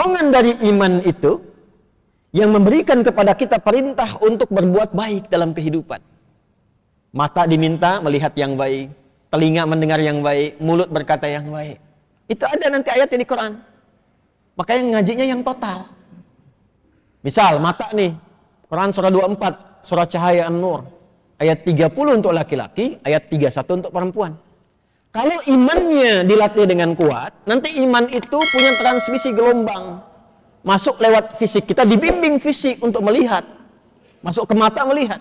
golongan dari iman itu yang memberikan kepada kita perintah untuk berbuat baik dalam kehidupan. Mata diminta melihat yang baik, telinga mendengar yang baik, mulut berkata yang baik. Itu ada nanti ayatnya di Quran. Makanya ngajinya yang total. Misal mata nih, Quran surah 24, surah Cahaya An-Nur, ayat 30 untuk laki-laki, ayat 31 untuk perempuan. Kalau imannya dilatih dengan kuat, nanti iman itu punya transmisi gelombang. Masuk lewat fisik, kita dibimbing fisik untuk melihat. Masuk ke mata melihat.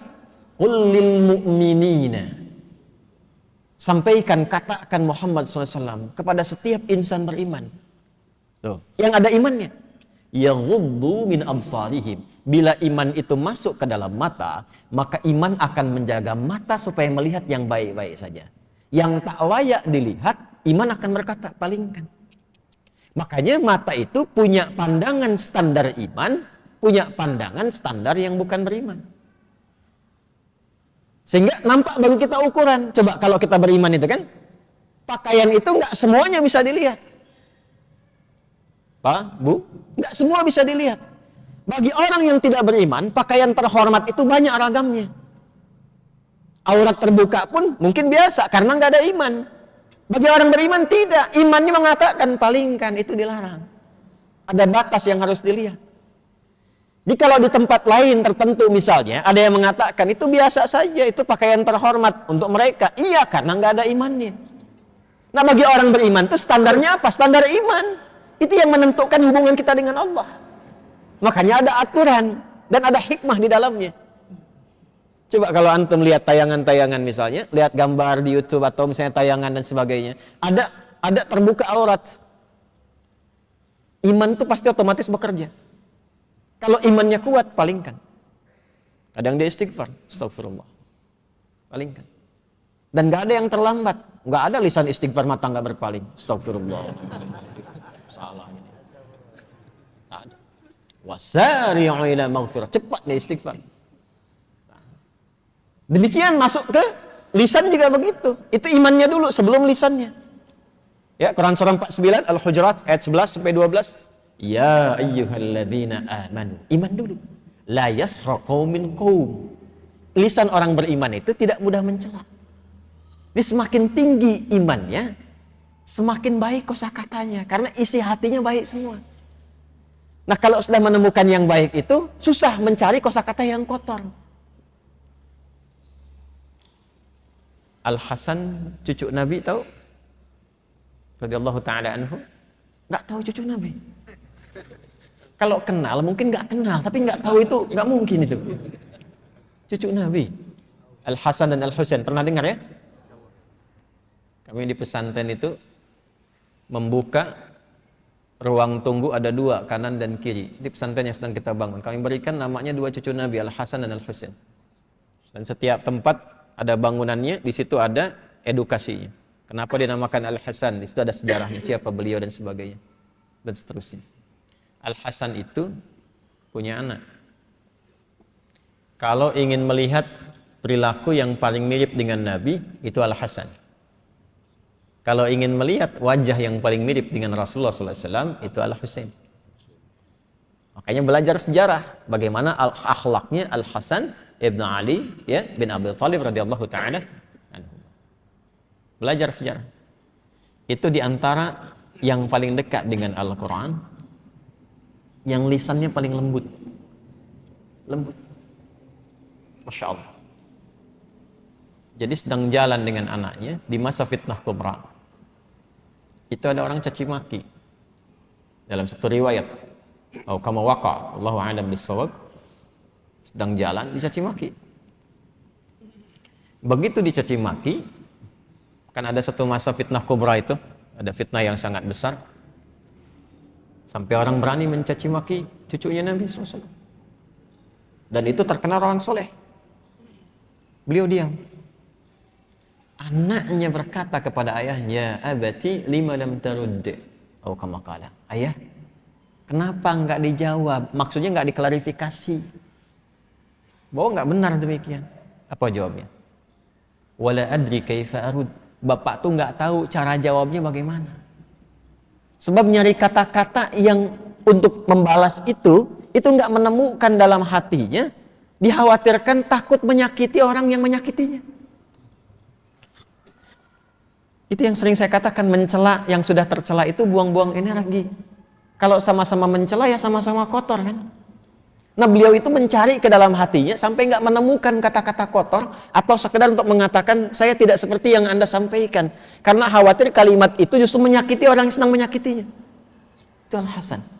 Qul lil mu'minina. Sampaikan, katakan Muhammad SAW kepada setiap insan beriman. Tuh, yang ada imannya. Yaghuddu min absarihim. Bila iman itu masuk ke dalam mata, maka iman akan menjaga mata supaya melihat yang baik-baik saja. Yang tak layak dilihat, iman akan berkata, palingkan. Makanya mata itu punya pandangan standar iman, punya pandangan standar yang bukan beriman. Sehingga nampak bagi kita ukuran. Coba kalau kita beriman itu kan, pakaian itu nggak semuanya bisa dilihat. Pak, Bu, nggak semua bisa dilihat. Bagi orang yang tidak beriman, pakaian terhormat itu banyak ragamnya. Aurat terbuka pun mungkin biasa karena nggak ada iman. Bagi orang beriman tidak, imannya mengatakan palingkan, itu dilarang. Ada batas yang harus dilihat. Jadi kalau di tempat lain tertentu misalnya ada yang mengatakan itu biasa saja, itu pakaian terhormat untuk mereka. Iya, karena nggak ada imannya. Nah, bagi orang beriman itu standarnya apa? Standar iman. Itu yang menentukan hubungan kita dengan Allah. Makanya ada aturan dan ada hikmah di dalamnya. Coba kalau antum lihat tayangan-tayangan misalnya, lihat gambar di YouTube atau misalnya tayangan dan sebagainya, ada terbuka aurat. Iman itu pasti otomatis bekerja. Kalau imannya kuat, palingkan. Kadang dia istighfar, astagfirullah, palingkan. Dan gak ada yang terlambat, gak ada lisan istighfar mata gak berpaling, astagfirullah. Salah ini. Ada. Wasari'u ila maghfirah, cepat dia istighfar. Demikian masuk ke lisan juga begitu. Itu imannya dulu sebelum lisannya. Ya, Quran surah 49 Al-Hujurat ayat 11 sampai 12. Ya ayyuhalladzina amanu. Iman dulu. La yasra qaumin qaum. Lisan orang beriman itu tidak mudah mencela. Ini semakin tinggi imannya, semakin baik kosakatanya karena isi hatinya baik semua. Nah, kalau sudah menemukan yang baik itu susah mencari kosakata yang kotor. Al-Hasan cucu Nabi tahu? Radhiyallahu ta'ala anhu. Nggak tahu cucu Nabi. Kalau kenal mungkin nggak kenal, tapi nggak tahu itu nggak mungkin itu. Cucu Nabi. Al-Hasan dan Al-Husain pernah dengar ya? Kami di pesantren itu membuka ruang tunggu ada dua, kanan dan kiri. Di pesantren yang sedang kita bangun. Kami berikan namanya dua cucu Nabi, Al-Hasan dan Al-Husain. Dan setiap tempat ada bangunannya, di situ ada edukasinya. Kenapa dinamakan Al-Hasan? Di situ ada sejarahnya, siapa beliau dan sebagainya. Dan seterusnya. Al-Hasan itu punya anak. Kalau ingin melihat perilaku yang paling mirip dengan Nabi, itu Al-Hasan. Kalau ingin melihat wajah yang paling mirip dengan Rasulullah SAW, itu Al-Husain. Makanya belajar sejarah, bagaimana akhlaknya Al-Hasan Ibn Ali ya bin Abi Thalib radhiyallahu ta'ala anhu. Belajar sejarah. Itu diantara yang paling dekat dengan Al-Quran, yang lisannya paling lembut. Lembut. Masya Allah. Jadi sedang jalan dengan anaknya di masa fitnah kubra. Itu ada orang caci maki. Dalam satu riwayat, atau kama waqa, Allahu a'lam bis-shawab, sedang jalan dicaci maki. Begitu dicaci maki, kan ada satu masa fitnah kubra itu, ada fitnah yang sangat besar, sampai orang berani mencaci maki cucunya Nabi SAW. Dan itu terkenal orang soleh. Beliau diam. Anaknya berkata kepada ayahnya, abati lima lam tarud, atau kama qala, ayah, kenapa enggak dijawab? Maksudnya enggak diklarifikasi. Bahwa enggak benar demikian. Apa jawabnya? Wala adri kaifa arud. Bapak tuh enggak tahu cara jawabnya bagaimana. Sebab nyari kata-kata yang untuk membalas itu nggak menemukan dalam hatinya, dikhawatirkan takut menyakiti orang yang menyakitinya. Itu yang sering saya katakan, mencela yang sudah tercela itu buang-buang energi. Kalau sama-sama mencela ya sama-sama kotor kan. Nah beliau itu mencari ke dalam hatinya sampai nggak menemukan kata-kata kotor, atau sekedar untuk mengatakan saya tidak seperti yang Anda sampaikan, karena khawatir kalimat itu justru menyakiti orang yang sedang menyakitinya. Itu Al-Hasan.